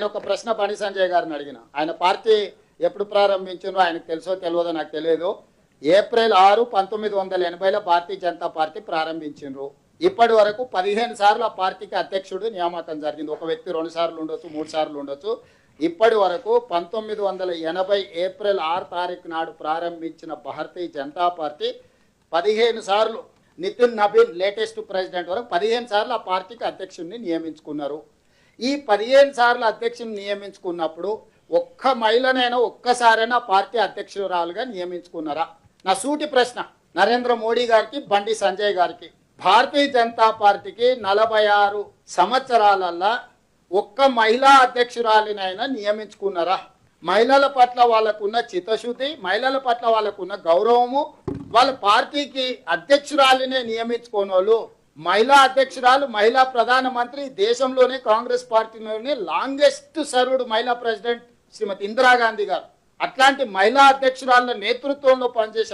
నేను ఒక ప్రశ్న బండి సంజయ్ గారిని అడిగిన. ఆయన పార్టీ ఎప్పుడు ప్రారంభించారో ఆయనకు తెలుసో తెలియదో నాకు తెలియదు. ఏప్రిల్ 6, 1980లో భారతీయ జనతా పార్టీ ప్రారంభించారు. ఇప్పటి వరకు 15 సార్లు ఆ పార్టీకి అధ్యక్షుడు నియామకం జరిగింది. ఒక వ్యక్తి 2 సార్లు ఉండొచ్చు, 3 సార్లు ఉండొచ్చు. ఇప్పటి వరకు 1980 ఏప్రిల్ 6 తారీఖు నాడు ప్రారంభించిన భారతీయ జనతా పార్టీ 15 సార్లు, నితిన్ నబీన్ లేటెస్ట్ ప్రెసిడెంట్ వరకు 15 సార్లు ఆ పార్టీకి అధ్యక్షుడిని నియమించుకున్నారు. ఈ 15 సార్లు అధ్యక్షుడిని నియమించుకున్నప్పుడు ఒక్క మహిళనైనా ఒక్కసారైనా పార్టీ అధ్యక్షురాలుగా నియమించుకున్నారా? నా సూటి ప్రశ్న నరేంద్ర మోడీ గారికి, బండి సంజయ్ గారికి. భారతీయ జనతా పార్టీకి 46 సంవత్సరాలల్లా ఒక్క మహిళా అధ్యక్షురాలినైనా నియమించుకున్నారా? మహిళల పట్ల వాళ్ళకున్న చిత్తశుద్ధి, మహిళల పట్ల వాళ్ళకున్న గౌరవము, వాళ్ళ పార్టీకి అధ్యక్షురాలినే నియమించుకోని వాళ్ళు, మహిళా అధ్యక్షురాలు, మహిళా ప్రధానమంత్రి, దేశంలోనే కాంగ్రెస్ పార్టీలోనే లాంగెస్ట్ సర్వ్డ్ మహిళా ప్రెసిడెంట్ శ్రీమతి ఇందిరాగాంధీ గారు. అట్లాంటి మహిళా అధ్యక్షురాల నేతృత్వంలో పనిచేసే